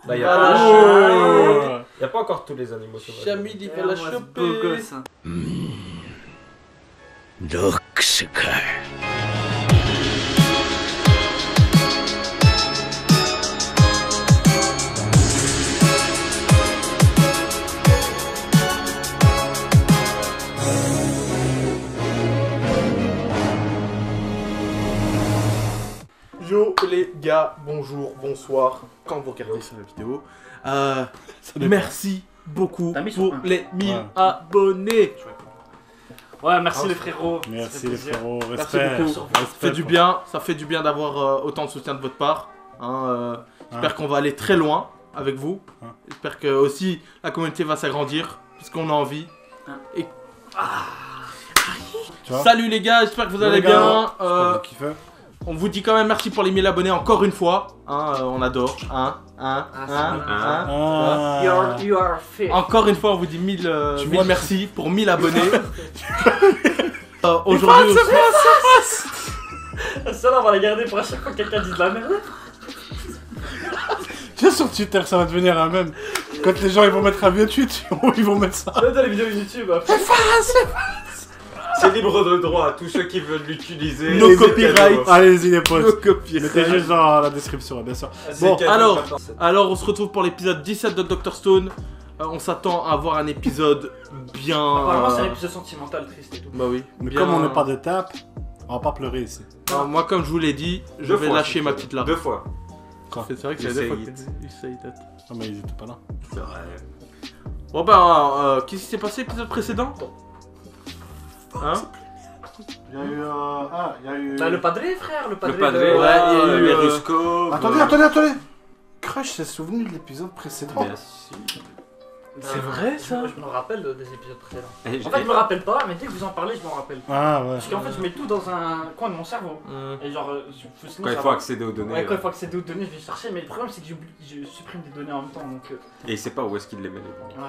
Là, il n'y a pas encore tous les animaux sauvages. Chamil, il va la choper. Yo les gars, bonjour, bonsoir, quand vous regardez sur la vidéo. Merci beaucoup pour les 1000 abonnés. Ouais, merci les frérots. Merci les frérots, Merci respect. beaucoup. Ça fait du bien, d'avoir autant de soutien de votre part. J'espère qu'on va aller très loin avec vous. J'espère que aussi la communauté va s'agrandir, puisqu'on a envie. Et... Salut les gars, j'espère que vous allez bien. On vous dit quand même merci pour les 1000 abonnés encore une fois. On adore. You are fit. Encore une fois, on vous dit 1000 merci pour 1000 abonnés. Aujourd'hui, Ça, on va la garder pour à chaque fois que quelqu'un dit de la merde. Tiens, sur Twitter, ça va devenir un même. Quand les gens ils vont mettre un vieux tweet, ils vont mettre ça. Là, dans les vidéos YouTube. C'est libre de droit à tous ceux qui veulent l'utiliser. No copyright. Allez-y les potes. no copyright. Mettez juste dans la description, bien sûr. Bon, alors on se retrouve pour l'épisode 17 de Dr Stone. On s'attend à avoir un épisode bien... Apparemment, c'est un épisode sentimental, triste et tout. Bah oui. Mais bien... comme on n'est pas de tape, on va pas pleurer ici. Alors, moi, comme je vous l'ai dit, je vais lâcher ma petite larme. 2 fois. C'est vrai que c'est la deux fois que t'as dit. Ah mais ils étaient pas là. C'est vrai. Bon bah, qu'est-ce qui s'est passé l'épisode précédent? Hein? Il y a eu... il y a eu... Bah, le padré, frère, le padré. Le padré, Ouais, ouais, il y a eu, les Rusco. Attendez. Crush s'est souvenu de l'épisode précédent. Bien sûr. C'est vrai, ça? Je me rappelle des épisodes précédents. Et En fait, je me rappelle pas, mais dès que vous en parlez, je m'en rappelle. Ah ouais. Parce qu'en fait, je mets tout dans un coin de mon cerveau. Et genre, sinon, Quand il ça faut va. accéder aux données. Ouais, quand il faut accéder aux données, je vais chercher, mais le problème c'est que je supprime des données en même temps, donc Et il sait pas où est-ce qu'il les met les données.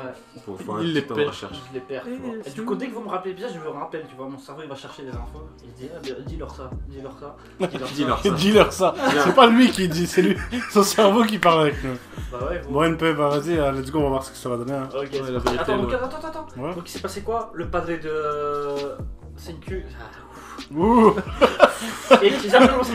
ouais, Faut un Il les petit temps de perd. recherche. je les perds, tu vois. Et du coup, dès que vous me rappelez bien, je me rappelle, tu vois, mon cerveau il va chercher des infos, il se dit, ah, ben, dis-leur ça, dis-leur ça, Dis-leur ça. Dis-leur ça. C'est pas lui qui dit, c'est lui. Son cerveau qui parle avec nous. Bah ouais, vous... Bon NP, bah vas-y, let's go, on va voir ce que ça va donner. Hein. Ok, Ouais, c'est la parti. vérité, Attends, donc, ouais. attends. Ouais. Donc il s'est passé quoi? Le padré de... Senku... Ouh. Et jamais donc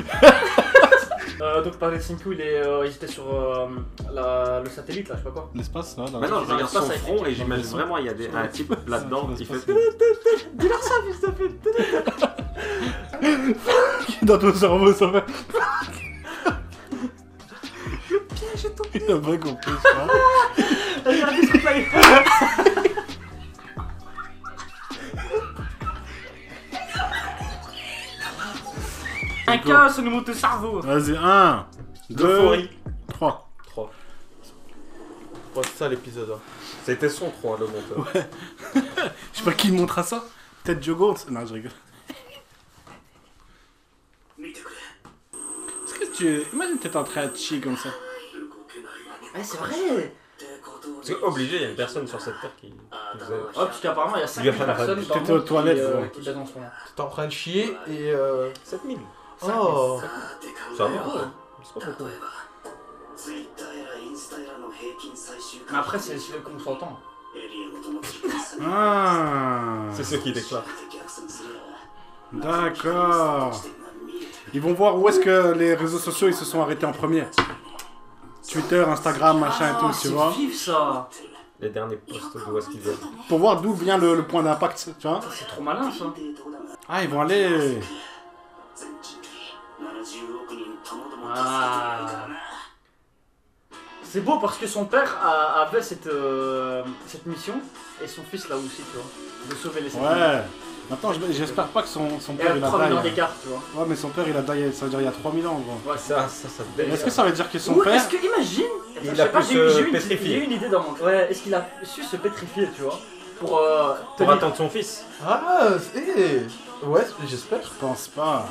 le padré de Senku, ils étaient sur le satellite là, je sais pas quoi. L'espace là, Maintenant, je Dans regarde l'espace, son ça a front été- et j'imagine vraiment il y a un type là-dedans qui fait. Dis-leur ça, fils de pute. Dans ton cerveau, ça fait. Le piège est tombé. Il a pas compris, ça. Regardez ce truc là. Un cas, ça nous monte au cerveau. Vas-y, 1, 2, Euphorie. 3. 3. Ouais, c'est ça l'épisode. C'était son 3, le monteur. Je sais pas qui montrera ça. Peut-être Diogo. Non, je rigole. Est-ce que tu. Imagine t'es en train de chier comme ça. Ouais, c'est vrai. Parce qu'obligé, il y a une personne sur cette terre qui faisait. Oh, parce qu'apparemment, il y a 5000 Il va faire personnes dans le T'étais aux monde toilettes, qui ouais. baisent en ce moment. T'es en train de chier et 7000. Oh. Ça va, c'est pas beaucoup. Mais après, c'est celui qu'on s'entend. Ah. C'est ceux qui déclarent. D'accord. Ils vont voir où est-ce que les réseaux sociaux ils se sont arrêtés en premier. Twitter, Instagram, machin et tout, tu vois. C'est vif ça. Les derniers posts d'où est-ce qu'ils viennent. Pour voir d'où vient le point d'impact, tu vois. C'est trop malin ça. Ah, ils vont aller. Ah. C'est beau parce que son père avait cette mission et son fils là aussi, tu vois, de sauver les 7000. Ouais. Attends, j'espère pas que son Et père à il a 3 millions daille. d'écart, tu vois. Ouais, mais son père il a daille, ça veut dire il y a 3000 ans, gros. Ouais, Ça Est-ce que ça veut dire que son Ou père. est-ce que, imagine, Il je sais a pas, pu j'ai se eu pétrifier. une idée dans mon... Ouais, est-ce qu'il a su se pétrifier, tu vois, pour Pour attendre son fils. Ah, ouais, j'espère. Je pense pas.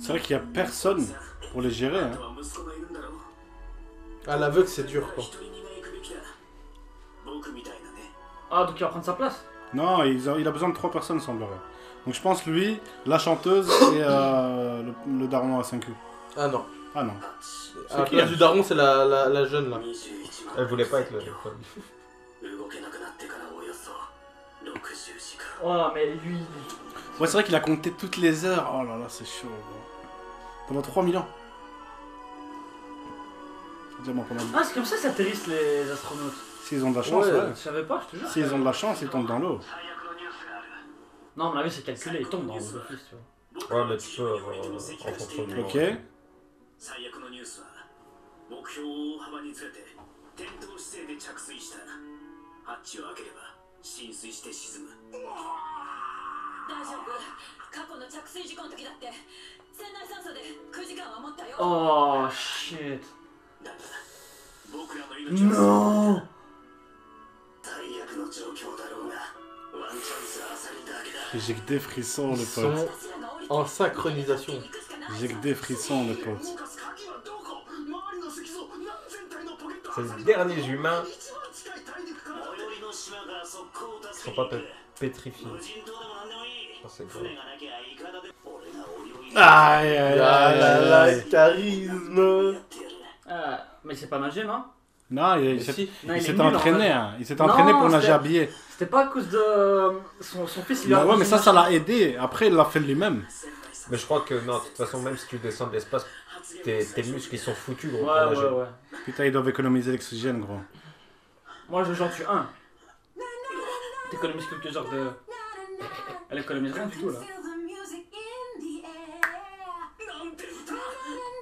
C'est vrai qu'il y a personne pour les gérer, hein. À l'aveugle, c'est dur quoi. Ah, donc il va prendre sa place. Non, il a besoin de 3 personnes, semblerait. Donc je pense lui, la chanteuse et le daron à 5 U. Ah non. Ah non. À la qui, place hein du daron, c'est la jeune là. Elle voulait pas être là. Oh, mais lui. Ouais, c'est vrai qu'il a compté toutes les heures. Oh là là, c'est chaud. Gros. Pendant 3000 ans. Dis-moi pendant... Ah, c'est comme ça s'atterrissent les astronautes. S'ils ont de la chance, ouais. Je savais pas, je te jure. S'ils ont de la chance, ils tombent dans l'eau. Non, mais la vie c'est calculé, ils tombent dans l'office, tu vois. Ouais, mais tu peux avoir en fonction du Ok. moment. 最悪のニュースは目標を大幅にずれて転倒姿勢で着水したハッチを開ければ浸水して沈む大丈夫。過去の着水事故の時だって船内酸素で9時間は持ったよ。 Oh shit. だが僕らの命は Non. 最悪の状況だろうがワンチャンスは浅利だけだ J'ai que des frissons, le Ils pote. sont en synchronisation. J'ai que des frissons, le pote. 動かす鍵はどこ周りの石像何千体のポケット C'est les derniers humains 一番近い大陸から最寄りの島から速攻を qui 助 sont け pas に行く pétrifiés. 無人島でも何でもいい Ça, c'est 船 cool. がなきゃいくらだで俺がお料理 Aïe, aïe, Ah là aïe, là, aïe. charisme. Ah, mais c'est pas nager, non? Non, Mais il si. Non, il est s'est nul en entraîné, nage. hein. Il s'est entraîné Non, pour nager c'était- habillé. C'était pas à cause de son fils, il lui a Bah ouais, mais ça, enseigné ça à l'a aidé. Après, il l'a fait lui-même. Mais je crois que non, de toute fason, même si tu descends de l'espace, tes muscles ils sont foutus, gros. pour Ouais, nager. ouais, ouais. Putain, ils doivent économiser l'oxygène, gros. Moi, j'en tue un. T'économises quelques heures de. Elle économise rien du tout là. なんて歌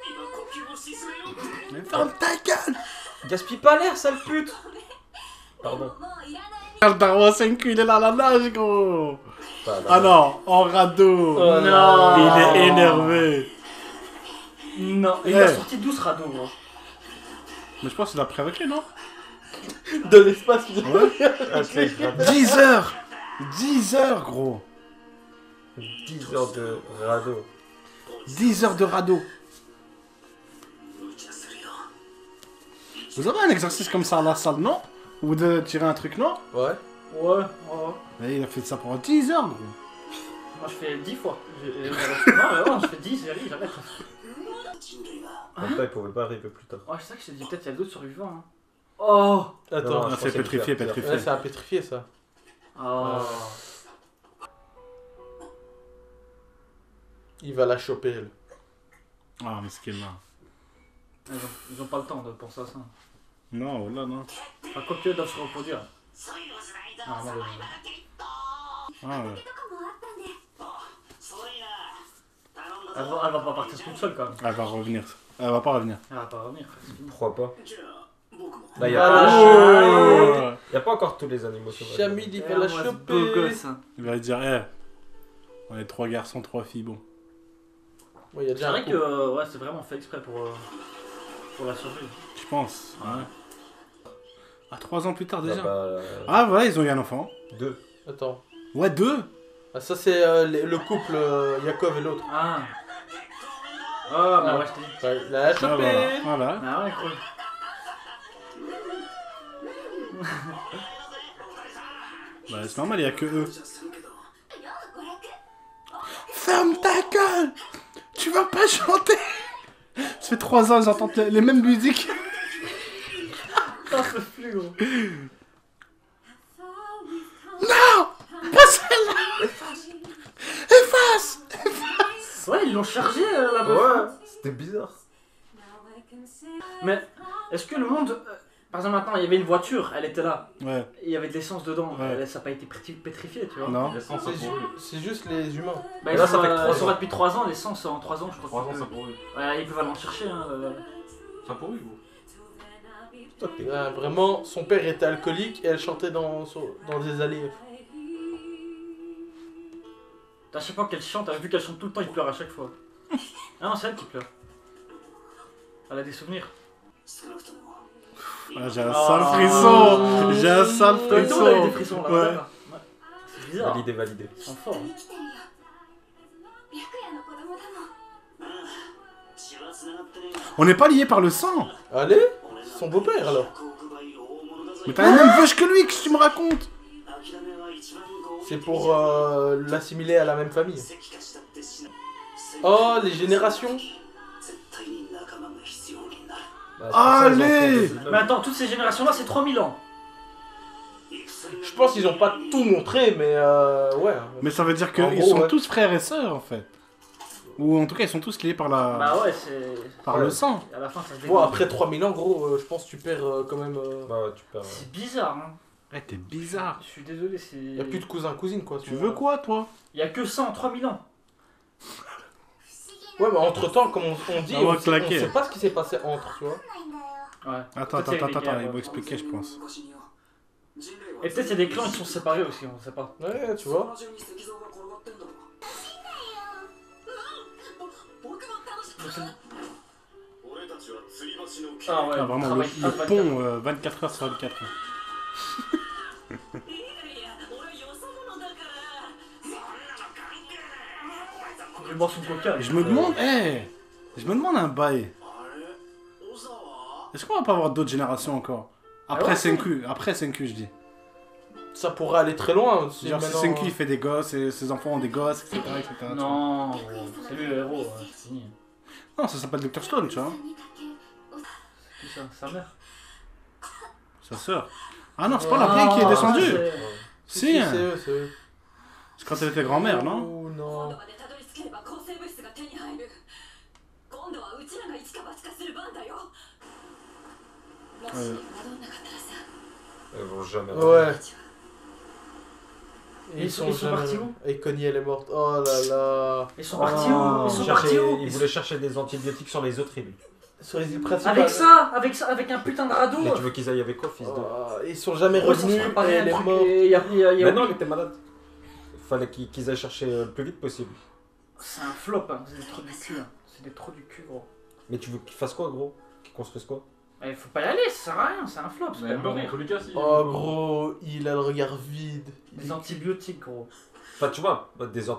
今呼吸を沈めようって Mais ferme ta gueule! Gaspille pas l'air, sale pute! Pardon. Le Darwa 5, il est là à la nage, gros! Pas, Ah non, en radeau! Oh non. Il est énervé! Non, il Ouais. a sorti 12 radeaux, gros. Mais je pense qu'il a pris avec lui, non? De l'espace, il Ouais. Ah, c'est grave. 10 heures! 10 heures, gros! 10 heures de radeau. 10 heures de radeau! 無茶するよ Vous avez un exercice comme ça à la salle, non? Ou de tirer un truc, non? Ouais. Ouais, ouais. Mais il a fait ça pendant 10 heures, gros! Moi, je fais 10 fois. Non, mais ouais, je fais 10, j'arrête. 人類は En même temps, il pouvait pas arriver plus tard. Oh, c'est ça que je t'ai dit, peut-être il y a d'autres survivants. Hein. Oh! Attends. Non, Ah, je c'est pensais le pétrifié, faire. pétrifié. Ouais, c'est un pétrifié ça. Oh. Il va la choper elle. Ah, mais ce qu'il a. Ils ont pas le temps de penser à ça. Non, là, non. Enfin, quoi qu'ils doivent se reproduire. そういう時代だ Ah, non, mais- Ah ouais. すごいな頼んだ Elle ぞ va pas partir toute seule quand même. Elle va revenir. Elle va pas revenir. Elle va pas revenir. c'est fini. Pourquoi pas? じゃあ僕も Là, y Ah, a pas encore tous les animaux sauvages. Chamil, il va Eh, la moi, ce choper. beau gosse, hein. Il va lui dire, eh, on est 3 garçons, 3 filles, bon. Ouais, il y a C'est déjà un vrai que couple. ouais, c'est vraiment fait exprès pour la survie. Je pense. Ouais. Ah, 3 ans plus tard déjà. Bah, Ah, voilà, ils ont eu un enfant. 2. Attends. Ouais, 2. Ah, ça c'est le couple Yakov et l'autre. Ah. Oh, bah ouais, je t'ai dit. Ouais, il a Ah, chopé. voilà. Voilà. Ah ouais, cool. Bah, c'est normal, il y a que eux. じゃするけど Ferme ta gueule! Tu vas pas chanter! Ça fait 3 ans, ils entendent les mêmes musiques. Putain, c'est plus gros. Non! Pas celle-là! Efface! Ouais, ils l'ont chargé la meuf. Ouais, c'était bizarre. Mais est-ce que le monde. Par exemple, maintenant, il y avait une voiture, elle était là. Ouais, Il y avait de l'essence dedans. Ouais. Ça n'a pas été pétrifié, tu vois. non. L'essence, ça pourrit. C'est juste les humains. Bah, Là, ils ça sont, fait que 3 ils sont ans. là depuis 3 ans, l'essence en 3 ans, je crois. 3 ans, qu'ils ça peuvent- pourrit. Ouais, ils peuvent aller en chercher. Hein, Ça pourrit, vous. Vraiment, son père était alcoolique et elle chantait dans des allées. À chaque fois qu'elle chante, vu qu'elle chante tout le temps, il pleure à chaque fois. Ah non, c'est elle qui pleure. Elle a des souvenirs. 少なくとも Ah, j'ai un Oh. sale frisson! J'ai un sale Toi et toi, on a eu des frisson! frissons là. Ouais. d'accord. Ouais. C'est bizarre. Validé, validé. Ils sont forts. Hein. 白夜の子供だもん。血は繋がってねえが On n'est pas liés par le sang! Allez, 俺ら son beau-père alors. 航空売大物だぞ Mais t'as la même vache que lui, qu'est-ce que tu me racontes? 諦めは一番合理的 C'est pour l'assimiler à la même famille. 石化したって死ぬ Oh, les générations. 絶対 Bah, c'est pour ça, ils ont fait Allez des immeubles. Mais attends, toutes ces générations-là, c'est 3000 ans. Je pense qu'ils ont pas tout montré, mais ouais. Mais ça veut dire En qu'ils gros, sont ouais. tous frères et sœurs en fait. Ou en tout cas ils sont tous liés par la... Bah ouais, c'est. par le sang. À la fin, ça se Bon, dégage. après 3000 ans, gros, je pense que tu perds quand même. Bah ouais, tu perds. C'est bizarre, hein. Eh t'es bizarre. Je suis désolé, c'est. Y a plus de cousins-cousines, quoi. Tu veux quoi toi? Y a que ça en 3000 ans. Ouais, mais entre temps, comme on dit, On va on claquer. sait pas ce qui s'est passé entre, tu vois. Ouais. Attends, Peut-être il y a eu des guerres, il va ouais. expliquer je pense. Et peut-être il y a des clans qui sont séparés aussi, on sait pas. Ouais, tu vois. Donc, c'est- 俺たちは吊り橋のAh ouais, Ah vraiment travail le à 24. pont 24 heures sur 24. いやいや俺よそ者だから。 Il boit son coca. Et je me demande, je me demande un bail. あれ小沢 Est-ce qu'on va pas avoir d'autres générations encore? Après Ah ouais, Senku, après Senku je dis. Ça pourrait aller très loin. Si Genre si maintenant- Senku il fait des gosses et ses enfants ont des gosses, etc. etc. tu vois. Non, gros, c'est lui le héros, ouais, c'est fini. Non, ça s'appelle Dr Stone, tu vois. Qui ça, sa mère. Sa sœur. Ah non, c'est pas la vieille qui est descendue. c'est- Si, hein. c'est eux, c'est eux. C'est quand elle était grand-mère, non? Ouh, 今 non. 度までたどり着ければ抗生物質が手に入る。今度はうちらが一か八かする番だよ。もし戻んなかったらさ。 Ils vont jamais. Ouais. Et Ils sont jamais- partis où Et Connie, elle est morte. Oh là là. Ils sont partis où Ils sont Chercher- partis où Ils voulaient chercher des antibiotiques sur les autres îles. Sur les îles principales. Avec ça, avec un putain de radeau. Mais tu veux qu'ils aillent avec quoi, fils de. Oh, ils sont jamais Gros, ils sont revenus. préparés Et un elle est truc, morte. et y a Mais non, il était malade. Fallait qu'ils aillent chercher le plus vite possible. C'est un flop, hein. C'est des trous du cul. Hein. C'est des trous du cul, gros. Mais tu veux qu'ils fassent quoi, gros? Qu'ils construisent quoi? Il faut pas y aller, ça sert à rien, c'est un flop. C'est Mais pas bon, dans mourir. tous les cas, si. Oh gros, il a le regard vide. Des antibiotiques, gros. Enfin, tu vois, ils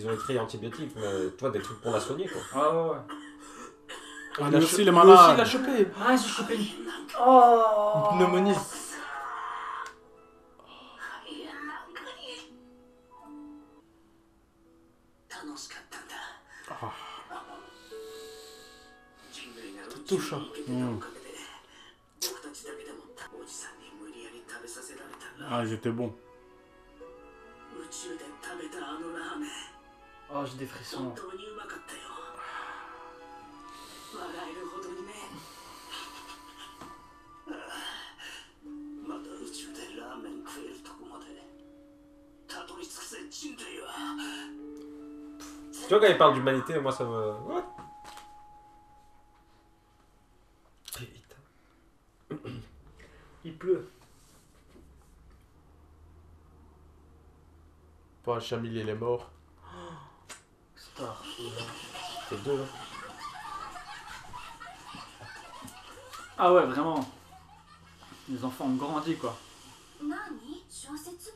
ont écrit antibiotiques, mais tu vois, des trucs pour la soigner, quoi. Ouais. Ah, Il a lui aussi, cho- il est lui aussi, malade. il a chopé. Ah, ils ont chopé une. Oh Une pneumonie. Touchant. Ah, ils étaient bons. Oh, j'ai des frissons. Tu vois, quand ils parlent d'humanité, moi ça me. What? Putain. Il pleut. Bon, Chamil, il est mort. Star. C'est deux, là. Ah ouais, vraiment. Les enfants ont grandi, quoi. 何小説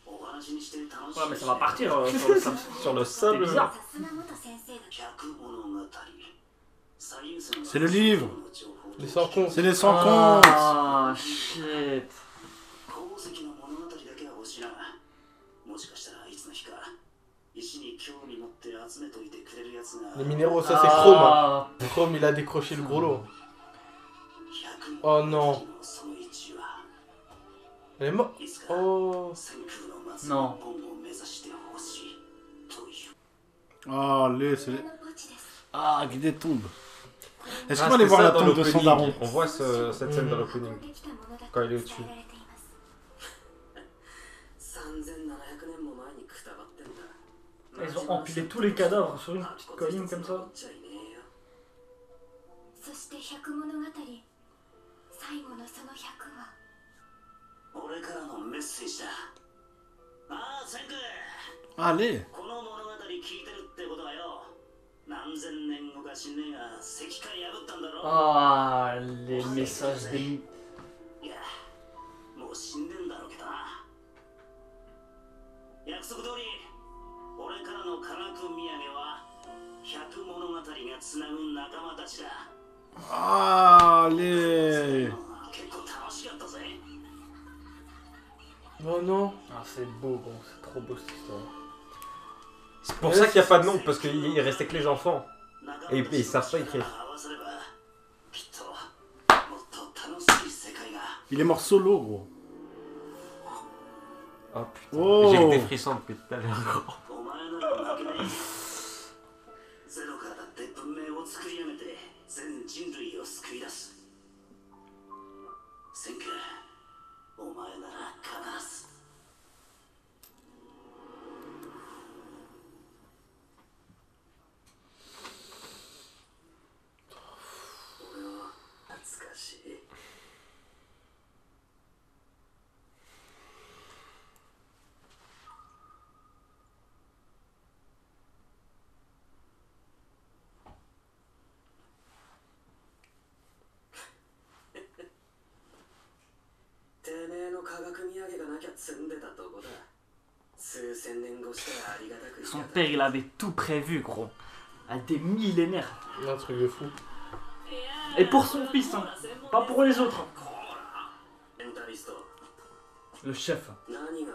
Ouais, mais ça va partir sur le sable. Sur le C'est sable. bizarre. さすが元先生だ。 C'est le livre. Les sans compte. C'est les 100 comptes. Ah, shit. Les minéraux, ça c'est Chrome. Ah, Chrome, il a décroché le gros lot. Oh non. Elle est morte. Oh. non. Ah, c'est... の墓地です。 Ah, Guidé tombe. Est-ce Ah, qu'on va aller c'était voir ça la dans tombe de son l'opening. daron? On voit cette scène dans Mhm. l'opening. 運んできたものだと Quand il est 伝 au-dessus. えられています。 3700年も前にくたばってんだ。 Ils ont empilé tous les cadavres sur une petite colline comme ça. そして百物語最後のその100は俺からのメッセージだ。ああ、センク。 Allez. この物語聞いてるってことはよ。何千年後か死ねえが石灰破ったんだろ。 Ah, les messages des... いや、もう死んでんだろうけどな。約束通り、俺からの科学土産は百物語がつなぐ仲間たちだ。 Allez. 結構楽しかったぜ。 Oh non. Ah, c'est beau, gros. C'est trop beau cette histoire. C'est pour ça qu'il n'y a pas de nom, parce qu'il restait que les enfants. Et ils savent pas écrire. Il est mort solo, gros. Oh putain, Oh. j'ai des frissons depuis tout à l'heure. ゼロからだって文明を作り上げて全人類を救い出す。センク、お前なら必ず。俺は懐かしい。てめえの科学土産がなきゃ積んでたとこだ。数千年越したらありがたく Son père, il avait tout prévu, gros. À des millénaires. Un truc de fou. Et pour son fils, hein. Pas pour les autres. メンタリスト、 Le chef. 何が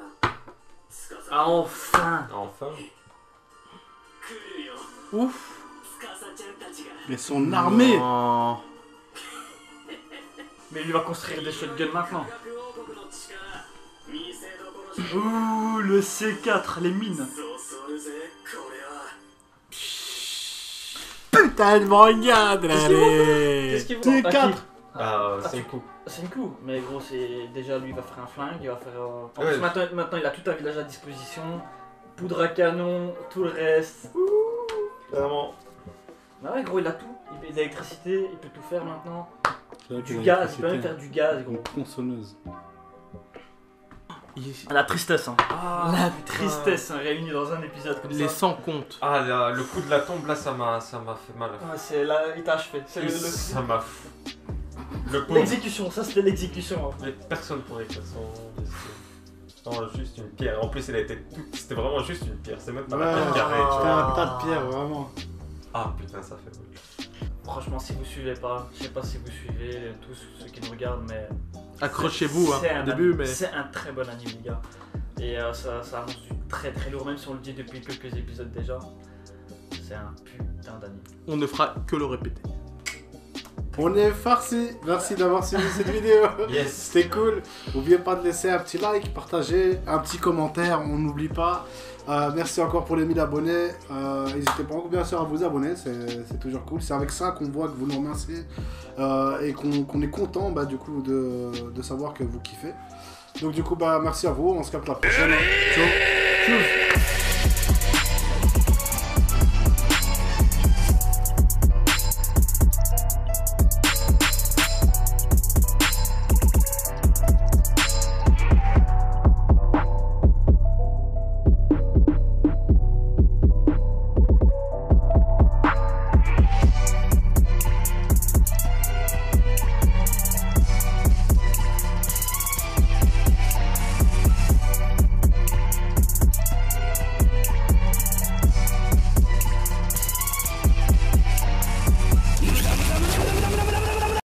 司 Ah, enfin. Enfin. 来るよ。 Ouf. 司ちゃんたちが。 Mais son armée. Non. Mais lui va construire des shotguns maintenant. 科学王国の力、見せどころじゃ。 Ouh, le C4, les mines. そうするぜ、これは。 Putain de manga, allez. Qu'est-ce qu'il C'est vaut 4. Ah, c'est cool. C'est une coup, mais gros, c'est déjà lui il va faire un flingue, il va faire. En Ouais. plus, maintenant, il a tout un village à disposition, poudre à canon, tout le reste. Vraiment. Ah ouais, gros, il a tout. Il fait de l'électricité, il peut tout faire maintenant. C'est vrai que Du la gaz, il peut même électricité, faire du gaz, gros. une tronçonneuse. La tristesse, hein. Ah, La putain. tristesse hein, réunie dans un épisode comme Les ça. 100 comptes. Ah, le coup de la tombe, là, ça m'a fait mal. Ouais, c'est là, il t'a achevé. C'est Ça m'a... Le pauvre. l'exécution, ça c'était l'exécution. Hein. Mais personne pourrait écrire son destin. Non, juste une pierre. En plus, elle était toute... C'était vraiment juste une pierre. C'est même pas la pierre Ouais, carrée, tu c'était vois. un tas de pierres, vraiment. Ah, putain, ça fait mal. Franchement, si vous suivez pas, je sais pas si vous suivez tous ceux qui nous regardent, mais Accrochez-vous c'est hein, un au début, mais c'est un très bon anime, les gars. Et ça annonce du très très lourd, même si on le dit depuis quelques épisodes déjà. C'est un putain d'anime. on ne fera que le répéter. On est farci. Merci d'avoir suivi cette vidéo. Yes. C'était cool. N'oubliez pas de laisser un petit like, partager, un petit commentaire, on n'oublie pas. Merci encore pour les 1000 abonnés. N'hésitez pas bien sûr à vous abonner, c'est toujours cool. C'est avec ça qu'on voit que vous nous remerciez et qu'on est content du coup de savoir que vous kiffez. Donc du coup merci à vous, on se capte la prochaine. Ciao. Tchuss.